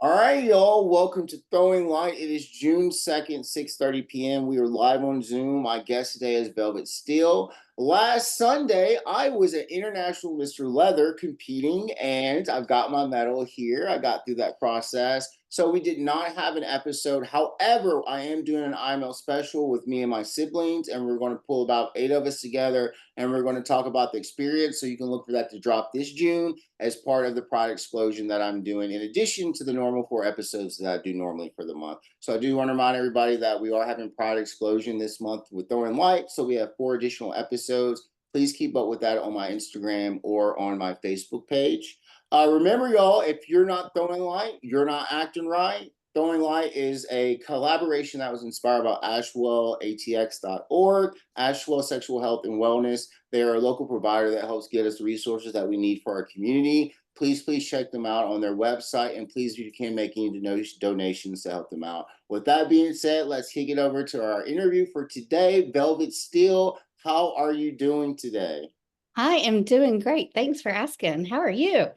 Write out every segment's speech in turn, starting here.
All right, y'all. Welcome to Throwing Light. It is June 2nd, 6:30 p.m. We are live on Zoom. My guest today is Velvet Steele. Last Sunday, I was at International Mr. Leather competing, and I've got my medal here. I got through that process. So we did not have an episode. However, I am doing an IML special with me and my siblings, and we're going to pull about 8 of us together, and we're going to talk about the experience. So you can look for that to drop this June as part of the Pride Explosion that I'm doing, in addition to the normal 4 episodes that I do normally for the month. So I do want to remind everybody that we are having Pride Explosion this month with Throwing Light. So we have 4 additional episodes. Please keep up with that on my Instagram or on my Facebook page. Remember, y'all, if you're not throwing light, you're not acting right. Throwing Light is a collaboration that was inspired by AshwellATX.org, Ashwell Sexual Health and Wellness. They are a local provider that helps get us the resources that we need for our community. Please check them out on their website, and please, if you can, make any donations to help them out. With that being said, let's kick it over to our interview for today. Velvet Steele, how are you doing today? I am doing great. Thanks for asking. How are you?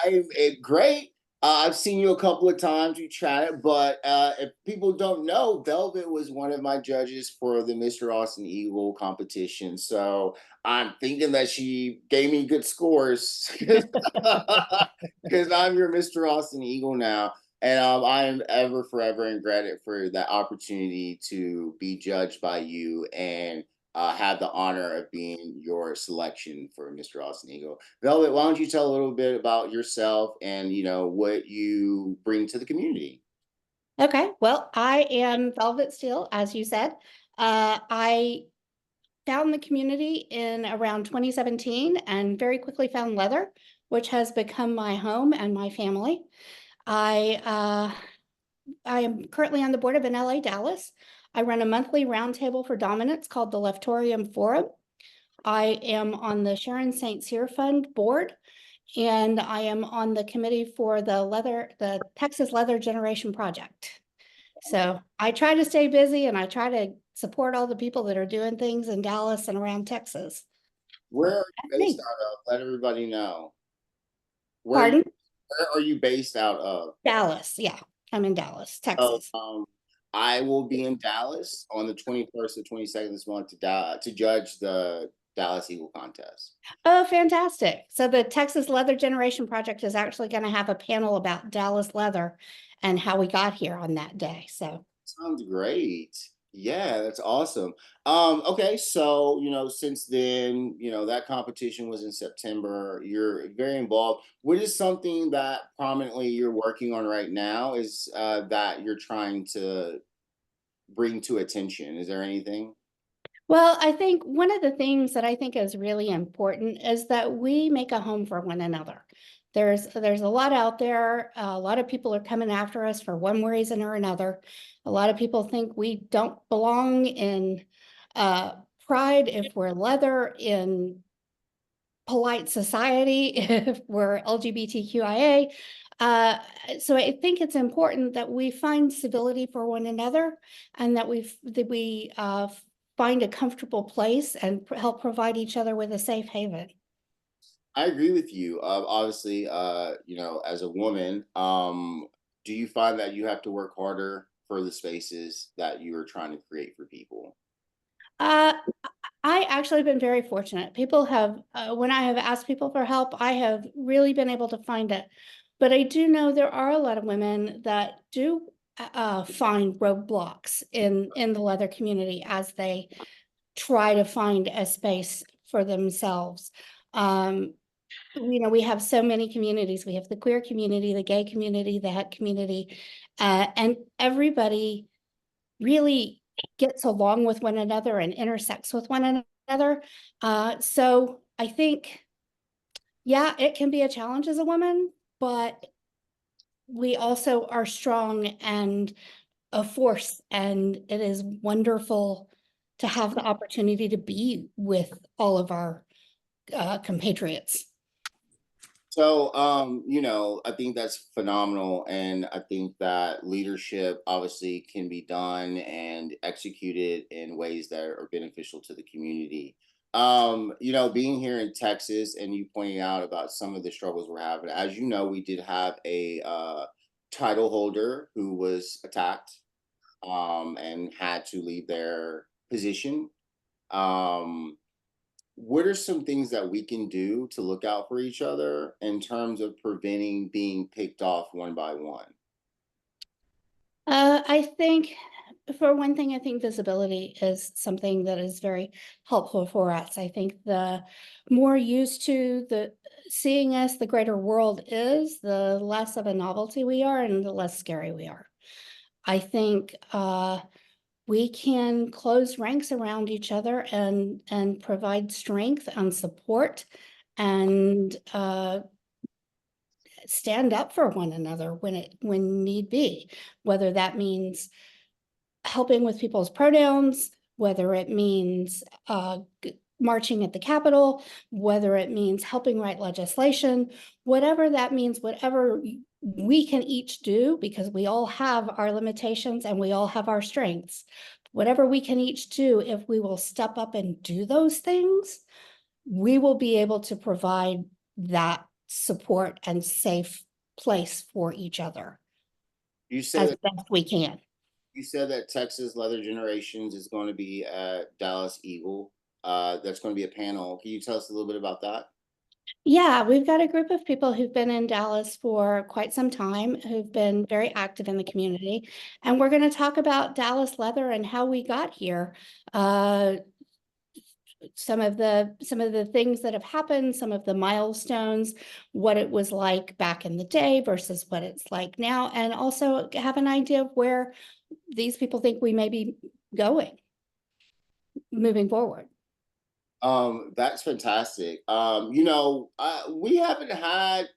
I'm great. I've seen you a couple of times. We chatted, but if people don't know, Velvet was one of my judges for the Mr. Austin Eagle competition. So I'm thinking that she gave me good scores because I'm your Mr. Austin Eagle now. And I am ever, forever indebted for that opportunity to be judged by you and have the honor of being your selection for Mr. Austin Eagle. Velvet, why don't you tell a little bit about yourself and what you bring to the community? Okay, well, I am Velvet Steele, as you said. I found the community in around 2017 and very quickly found leather, which has become my home and my family. I I am currently on the board of NLA Dallas. I run a monthly roundtable for dominance called the Leftorium Forum. I am on the Sharon St. Cyr Fund board, and I am on the committee for the Texas Leather Generation Project. So I try to stay busy and I try to support all the people that are doing things in Dallas and around Texas. Where So are that's you based me. out of? Let everybody know. Pardon? Where are you based out of? Dallas. Yeah, I'm in Dallas, Oh, Texas. I will be in Dallas on the 21st to 22nd this month to judge the Dallas Eagle contest. Oh, fantastic. So the Texas Leather Generation Project is actually going to have a panel about Dallas leather and how we got here on that day. So Sounds great. Yeah, that's awesome. Okay, so since then, that competition was in September. You're very involved. What is something that prominently you're working on right now is that you're trying to bring to attention? Is there anything? well, I think one of the things that I think is really important is that we make a home for one another. There's a lot out there. A lot of people are coming after us for one reason or another. A lot of people think we don't belong in uh, pride if we're leather, in polite society if we're LGBTQIA. Uh, so I think it's important that we find civility for one another, and that we find a comfortable place and help provide each other with a safe haven. I agree with you. Obviously, as a woman, do you find that you have to work harder for the spaces that you are trying to create for people? Uh, I actually have been very fortunate. People have, when I have asked people for help, I have really been able to find it. But I do know there are a lot of women that do find roadblocks in the leather community as they try to find a space for themselves. Um, we have so many communities. We have the queer community, the gay community, the het community, and everybody really gets along with one another and intersects with one another. So I think, yeah, it can be a challenge as a woman, but we also are strong and a force, and it is wonderful to have the opportunity to be with all of our compatriots. So, I think that's phenomenal. And I think that leadership obviously can be done and executed in ways that are beneficial to the community. Being here in Texas and you pointing out about some of the struggles we're having, as you know, we did have title holder who was attacked and had to leave their position. Um, what are some things that we can do to look out for each other in terms of preventing being picked off one by one? I think, for one thing, I think visibility is something that is very helpful for us. I think the more used to the seeing us, the greater world is, the less of a novelty we are and the less scary we are. I think we can close ranks around each other and provide strength and support and stand up for one another when need be, whether that means helping with people's pronouns, whether it means marching at the Capitol, whether it means helping write legislation, whatever that means, whatever we can each do, because we all have our limitations and we all have our strengths. Whatever we can each do, if we will step up and do those things, we will be able to provide that support and safe place for each other You said as that best we can. you said that Texas Leather Generations is going to be at Dallas Eagle. That's going to be a panel. Can you tell us a little bit about that? Yeah, we've got a group of people who've been in Dallas for quite some time, who've been very active in the community. And we're going to talk about Dallas leather and how we got here. Uh, some of the things that have happened, some of the milestones, what it was like back in the day versus what it's like now, and also have an idea of where these people think we may be going moving forward. That's fantastic. We haven't had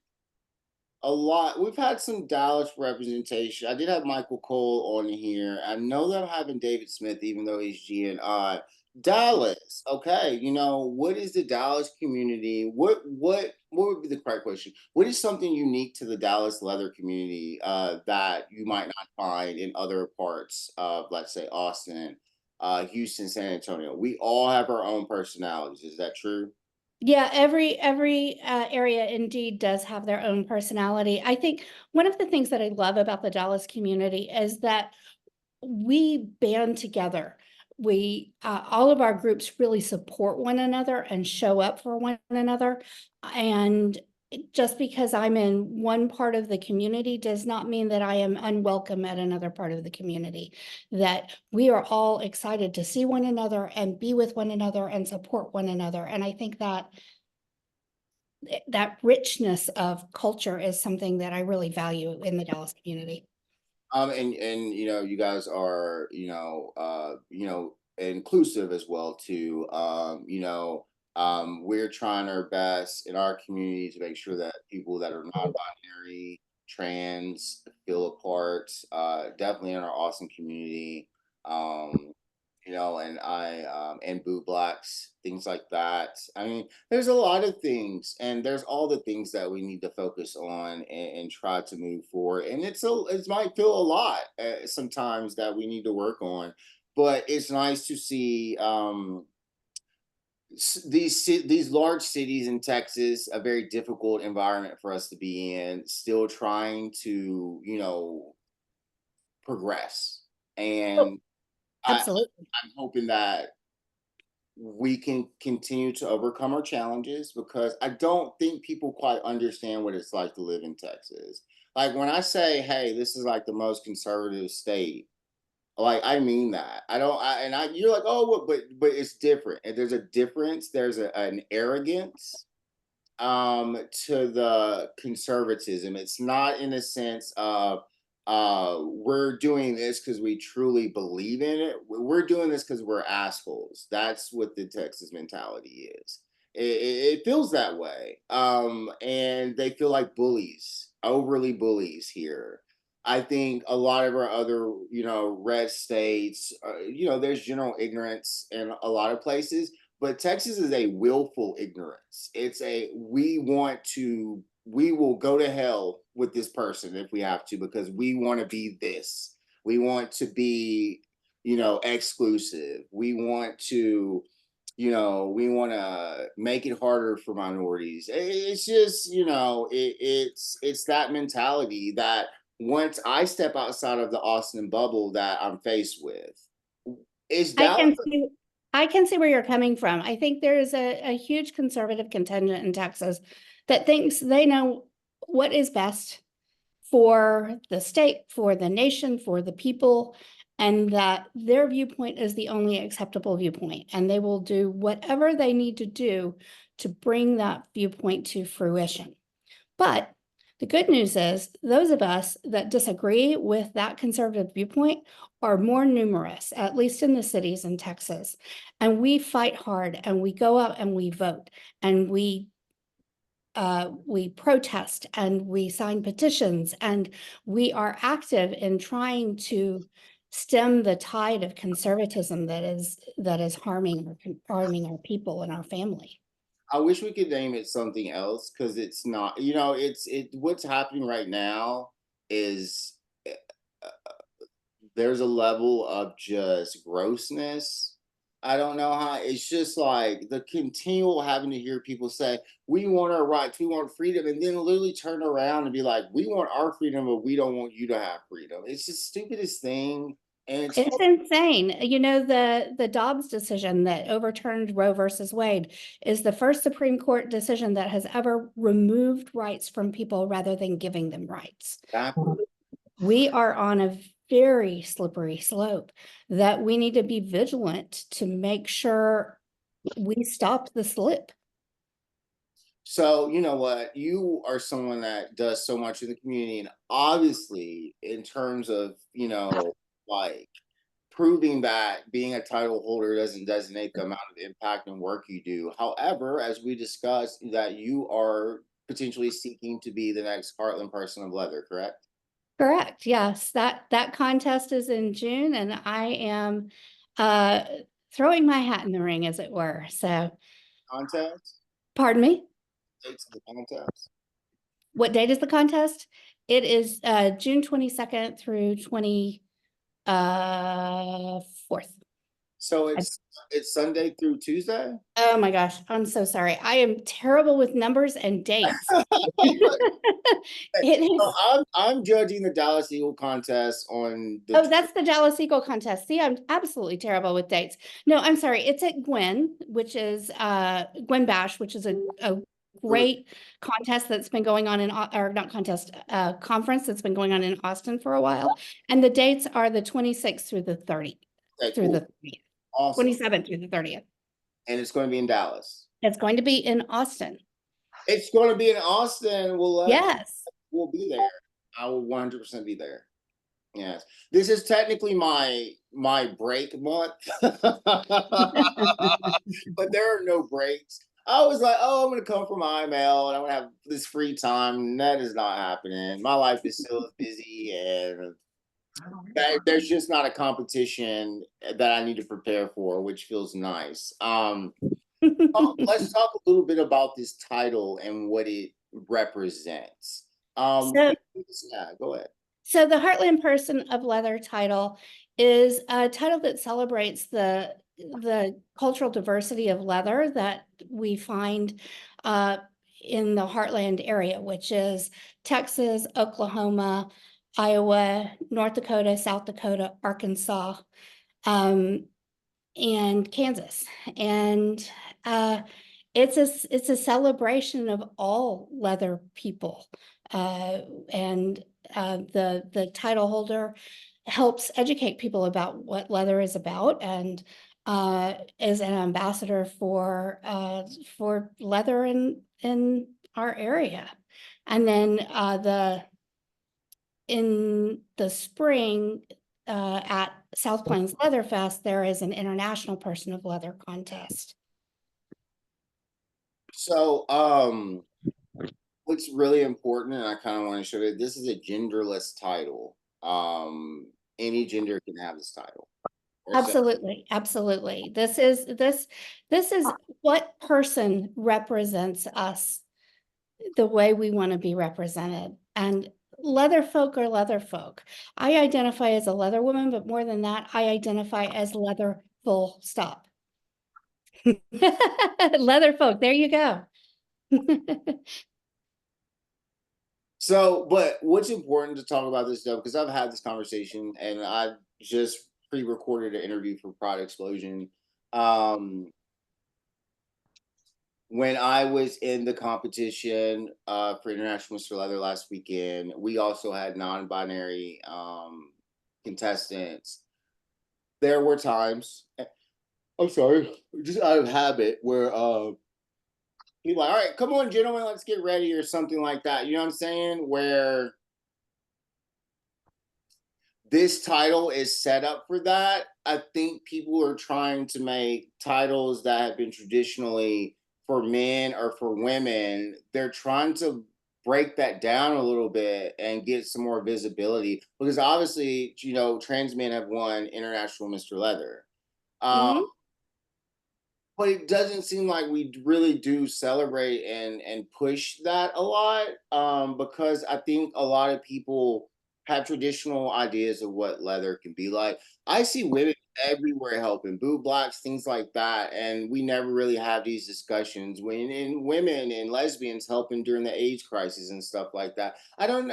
a lot. We've had some Dallas representation. I did have Michael Cole on here. I know that I'm having David Smith, even though he's GNI. Dallas, okay. What is the Dallas community? What would be the correct question? What is something unique to the Dallas leather community that you might not find in other parts of, let's say, Austin, Houston, San Antonio? We all have our own personalities. Is that true? Yeah, every area indeed does have their own personality. I think one of the things that I love about the Dallas community is that we band together. We all of our groups really support one another and show up for one another. And just because I'm in one part of the community does not mean that I am unwelcome at another part of the community. That we are all excited to see one another and be with one another and support one another. And I think that that richness of culture is something that I really value in the Dallas community. And you guys are inclusive as well too. We're trying our best in our community to make sure that people that are non-binary, trans, feel a part. Definitely in our awesome community. Um, and boot blacks, things like that. I mean, there's a lot of things, and there's all the things that we need to focus on and try to move forward. And it might feel a lot sometimes that we need to work on, but it's nice to see these large cities in Texas, a very difficult environment for us to be in, still trying to progress. Oh, And I, absolutely. I'm hoping that we can continue to overcome our challenges because I don't think people quite understand what it's like to live in Texas. Like when I say, "Hey, this is like the most conservative state," like I mean that. I don't. You're like, "Oh, well, but it's different." And there's a difference. There's an arrogance to the conservatism. It's not in a sense of we're doing this because we truly believe in it. We're doing this because we're assholes. That's what the Texas mentality is. It feels that way. And they feel like bullies, overly bullies here. I think a lot of our other, red states, there's general ignorance in a lot of places, but Texas is a willful ignorance. It's a we will go to hell with this person if we have to because we want to be this. We want to be, exclusive. We want to, we want to make it harder for minorities. It's just, it's that mentality that once I step outside of the Austin bubble that I'm faced with. Is I Dallas can see, I can see where you're coming from. I think there is a huge conservative contingent in Texas that thinks they know what is best for the state, for the nation, for the people, and that their viewpoint is the only acceptable viewpoint. And they will do whatever they need to do to bring that viewpoint to fruition. But the good news is those of us that disagree with that conservative viewpoint are more numerous, at least in the cities in Texas. And we fight hard and we go out and we vote and we protest and we sign petitions and we are active in trying to stem the tide of conservatism that is harming our people and our family. I wish we could name it something else because it's not, what's happening right now is eh, there's a level of just grossness. I don't know how it's just like the continual having to hear people say, we want our rights, we want freedom, and then literally turn around and be like, we want our freedom, but we don't want you to have freedom. It's the stupidest thing. And it's It's insane. You know, the Dobbs decision that overturned Roe versus Wade is the first Supreme Court decision that has ever removed rights from people rather than giving them rights. exactly. We are on a very slippery slope that we need to be vigilant to make sure we stop the slip. So, you know what? You are someone that does so much in the community. And obviously, in terms of, like proving that being a title holder doesn't designate the amount of impact and work you do. However, as we discussed, that you are potentially seeking to be the next Heartland Person of Leather, correct? Correct. Yes, that contest is in June, and I am uh, throwing my hat in the ring, as it were. So, Contest? pardon me. Dates of the contest? What date is the contest? It is June 22nd through 24th. So it's Sunday through Tuesday? Oh my gosh, I'm so sorry. I am terrible with numbers and dates. It So is. I'm judging the Dallas Eagle contest on the Oh, that's the Dallas Eagle contest. See, I'm absolutely terrible with dates. No, I'm sorry. It's at Gwen, which is Gwen Bash, which is a great contest that's been going on in, or not contest, conference that's been going on in Austin for a while. And the dates are the 26th through the 30th, okay, through cool. the 30th, Awesome. 27th through the 30th. And it's going to be in Dallas. It's going to be in Austin. It's going to be in Austin. Yes. We'll be there. I will 100% be there. Yes. This is technically my break month. But there are no breaks. I was like, oh, I'm gonna come from IML and I'm gonna have this free time. That is not happening. My life is still busy and there's just not a competition that I need to prepare for, which feels nice. Let's talk a little bit about this title and what it represents. So Yeah, go ahead. So the Heartland Person of Leather title is a title that celebrates the cultural diversity of leather that we find in the Heartland area, which is Texas, Oklahoma, Iowa, North Dakota, South Dakota, Arkansas, um, and Kansas. And it's a celebration of all leather people. And the title holder helps educate people about what leather is about and is an ambassador for leather in our area. And then in the spring at South Plains Leather Fest, there is an International Person of Leather contest. So, what's really important, and I kind of want to show you, this is a genderless title. Any gender can have this title. Absolutely, absolutely. This is what person represents us the way we want to be represented. And leather folk are leather folk. I identify as a leather woman, but more than that, I identify as leather full stop. Leather folk, there you go. So, but what's important to talk about this though, because I've had this conversation and I just pre-recorded an interview for Pride Explosion. Um, when I was in the competition for International Mr. Leather last weekend, we also had non-binary contestants. There were times, I'm sorry, just out of habit, where people like, all right, come on, gentlemen, let's get ready, or something like that. You know what I'm saying? Where this title is set up for that. I think people are trying to make titles that have been traditionally for men or for women, they're trying to break that down a little bit and get some more visibility, because obviously, trans men have won International Mr. Leather. Um, Hmm. but it doesn't seem like we really do celebrate and push that a lot, because I think a lot of people have traditional ideas of what leather can be like. I see women everywhere helping boob blacks, things like that, and we never really have these discussions when in women and lesbians helping during the AIDS crisis and stuff like that. I don't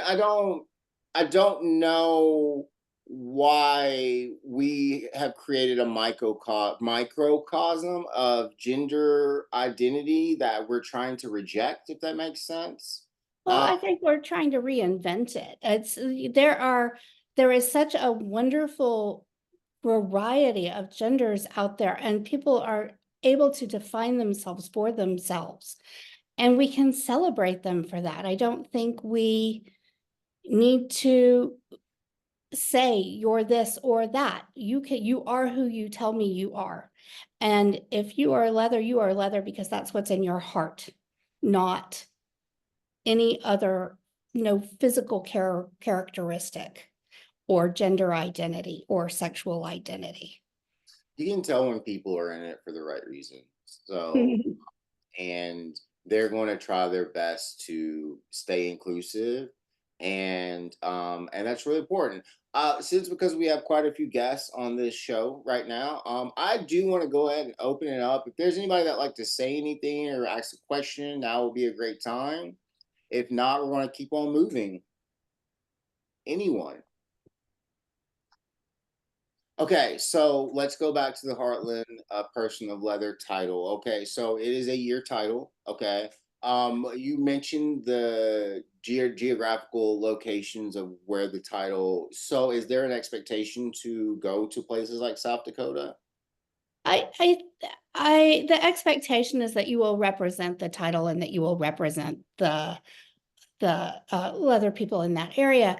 know why we have created a microcosm of gender identity that we're trying to reject, if that makes sense. Well, I think we're trying to reinvent it. There is such a wonderful variety of genders out there, and people are able to define themselves for themselves, and we can celebrate them for that. I don't think we need to say you're this or that. You are who you tell me you are. And if you are leather, you are leather because that's what's in your heart, not any other, physical characteristic or gender identity or sexual identity. You can tell when people are in it for the right reason. So, and they're going to try their best to stay inclusive, and that's really important. Since because we have quite a few guests on this show right now, I do want to go ahead and open it up. If there's anybody that like to say anything or ask a question, that would be a great time. If not, we're going to keep on moving. Anyone? Okay, so let's go back to the Heartland Person of Leather title. Okay, so it is a year title. Okay, you mentioned the geographical locations of where the title. So, is there an expectation to go to places like South Dakota? I, I, the expectation is that you will represent the title and that you will represent the leather people in that area.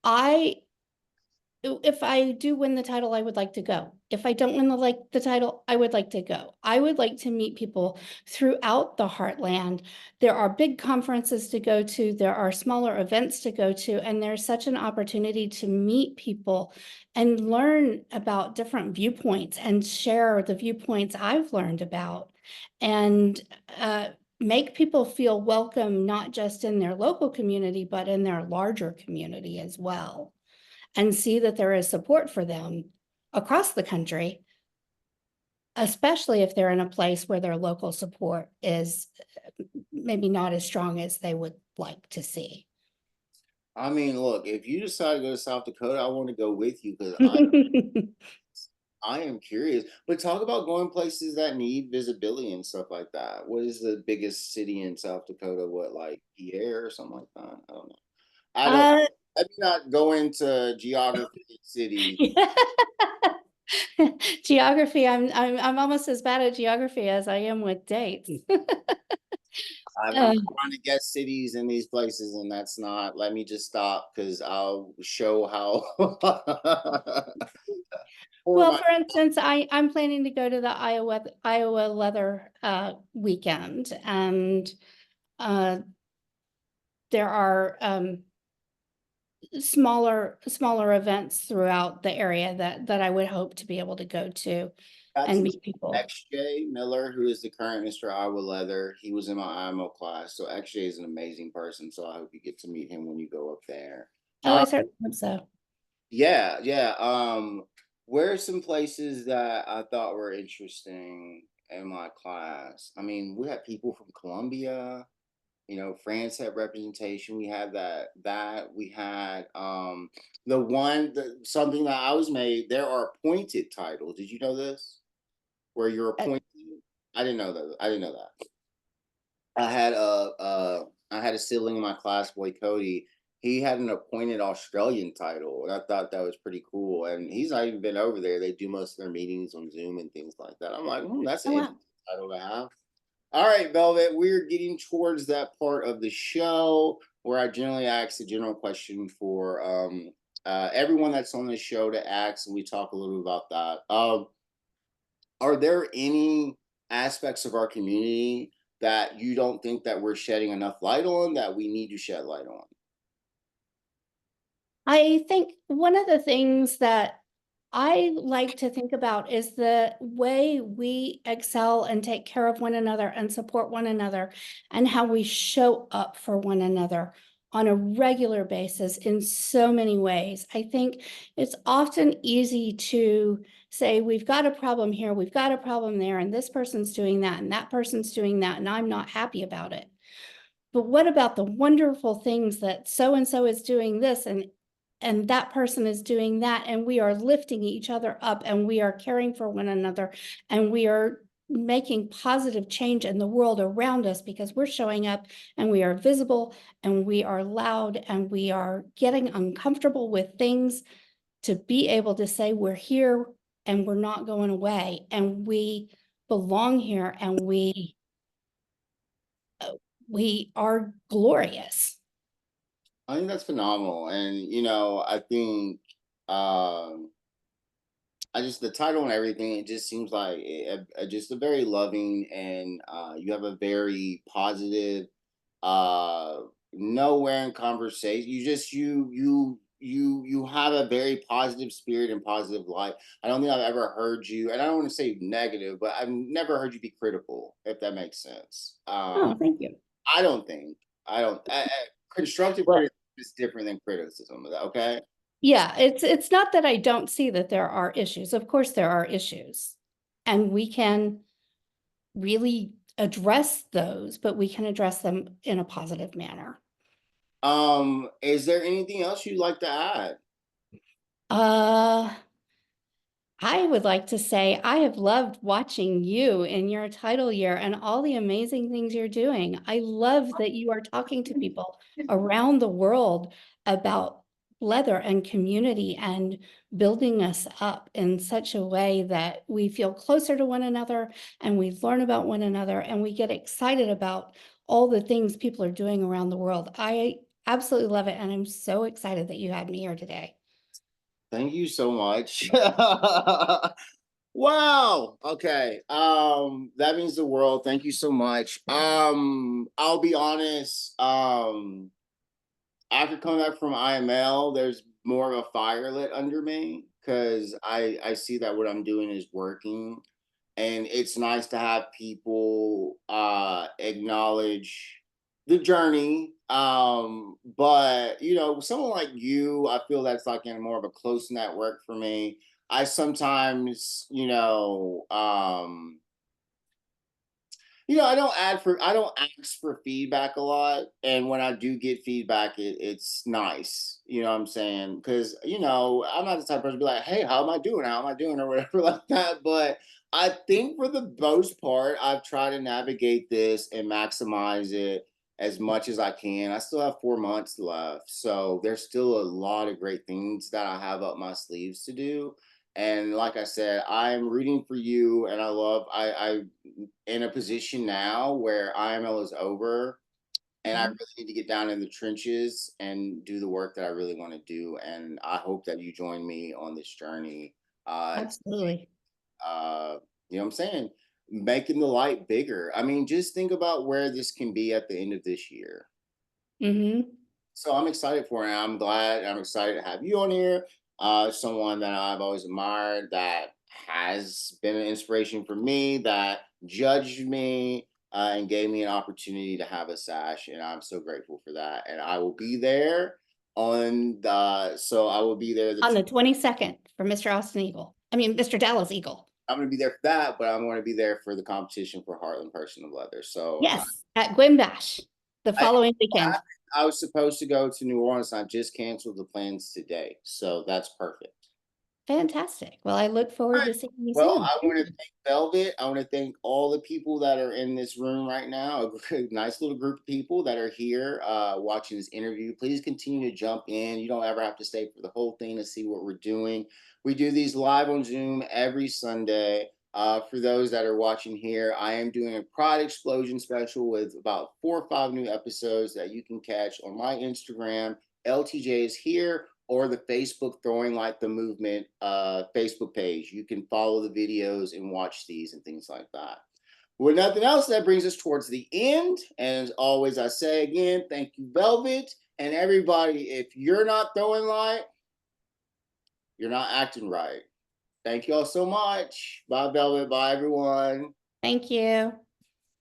I If I do win the title, I would like to go. If I don't win the title, I would like to go. I would like to meet people throughout the heartland. There are big conferences to go to, there are smaller events to go to, and there's such an opportunity to meet people and learn about different viewpoints and share the viewpoints I've learned about, and make people feel welcome, not just in their local community, but in their larger community as well, and see that there is support for them across the country, especially if they're in a place where their local support is maybe not as strong as they would like to see. I mean, look, if you decide to go to South Dakota, I want to go with you because I am curious. But talk about going places that need visibility and stuff like that. What is the biggest city in South Dakota? What, like Pierre or something like that? I don't know. I don't. uh, Let me not go into geography of cities. Geography, I'm almost as bad at geography as I am with dates. I'm Uh, trying to guess cities in these places, and that's not. Let me just stop because I'll show how poor well, my. for instance, I'm planning to go to the Iowa Leather weekend, and uh, there are smaller events throughout the area that I would hope to be able to go to Got and to meet meet people. XJ Miller, who is the current Mr. Iowa Leather. He was in my IMO class, so XJ is an amazing person. So I hope you get to meet him when you go up there. Oh, I certainly hope so. Yeah, yeah. Where are some places that I thought were interesting in my class? I mean, we had people from Colombia. France had representation. We had that we had the one something that I was made. There are appointed titles. Did you know this? Where you're Uh, appointed. I didn't know that. I didn't know that. I had I had a sibling in my class, boy Cody. He had an appointed Australian title, and I thought that was pretty cool. And he's not even been over there. They do most of their meetings on Zoom and things like that. I'm like, that's an oh wow. interesting title to have. All right, Velvet, we're getting towards that part of the show where I generally ask a general question for everyone that's on the show to ask, and we talk a little bit about that. Are there any aspects of our community that you don't think that we're shedding enough light on that we need to shed light on? I think one of the things that I like to think about is the way we excel and take care of one another and support one another, and how we show up for one another on a regular basis in so many ways. I think it's often easy to say, we've got a problem here, we've got a problem there, and this person's doing that, and that person's doing that, and I'm not happy about it. But what about the wonderful things that so and so is doing this, and that person is doing that, and we are lifting each other up, and we are caring for one another, and we are making positive change in the world around us because we're showing up, and we are visible, and we are loud, and we are getting uncomfortable with things to be able to say we're here and we're not going away, and we belong here, and we are glorious. I think that's phenomenal, and I think um, I just the title and everything. It just seems like just a very loving, and you have a very positive, uh, nowhere in conversation. You just you have a very positive spirit and positive life. I don't think I've ever heard you, and I don't want to say negative, but I've never heard you be critical, if that makes sense. Oh, thank you. I don't think I don't. Constructive Well, criticism is different than criticism. Okay. yeah, it's not that I don't see that there are issues. Of course, there are issues. And we can really address those, but we can address them in a positive manner. Is there anything else you'd like to add? Uh, I would like to say I have loved watching you in your title year and all the amazing things you're doing. I love that you are talking to people around the world about leather and community and building us up in such a way that we feel closer to one another, and we learn about one another, and we get excited about all the things people are doing around the world. I absolutely love it, and I'm so excited that you had me here today. Thank you so much. Wow. Okay. That means the world. Thank you so much. I'll be honest. After coming back from IML, there's more of a fire lit under me because I see that what I'm doing is working, and it's nice to have people acknowledge the journey. But someone like you, I feel that's like in more of a close network for me. I sometimes I don't ask for feedback a lot, and when I do get feedback, it's nice. You know what I'm saying? Because I'm not the type of person to be like, "Hey, how am I doing? How am I doing?" or whatever like that. But I think for the most part, I've tried to navigate this and maximize it as much as I can. I still have 4 months left, so there's still a lot of great things that I have up my sleeves to do. And like I said, I'm rooting for you, and I in a position now where IML is over, and I Mhm. really need to get down in the trenches and do the work that I really want to do. And I hope that you join me on this journey. Absolutely. Uh, you know what I'm saying? Making the light bigger. I mean, just think about where this can be at the end of this year. Hmm. So I'm excited for it. I'm glad. I'm excited to have you on here. Someone that I've always admired, that has been an inspiration for me, that judged me and gave me an opportunity to have a sash, and I'm so grateful for that. And I will be there on the. So I will be there. On the 22nd for Mr. Austin Eagle. I mean, Mr. Dallas Eagle. I'm going to be there for that, but I'm going to be there for the competition for Heartland Person of Leather. So Yes, at Gwyn Bash, the following weekend. I was supposed to go to New Orleans. I just canceled the plans today, so that's perfect. Fantastic. Well, I look forward to seeing you Well, soon. I want to thank Velvet. I want to thank all the people that are in this room right now. A nice little group of people that are here watching this interview. Please continue to jump in. You don't ever have to stay for the whole thing to see what we're doing. We do these live on Zoom every Sunday. For those that are watching here, I am doing a Pride Explosion special with about 4 or 5 new episodes that you can catch on my Instagram. LTJ is here, or the Facebook Throwing Like the Movement Facebook page. You can follow the videos and watch these and things like that. With nothing else, that brings us towards the end. And as always, I say again, thank you, Velvet. And everybody, if you're not throwing light, you're not acting right. Thank you all so much. Bye, Velvet. Bye, everyone. Thank you.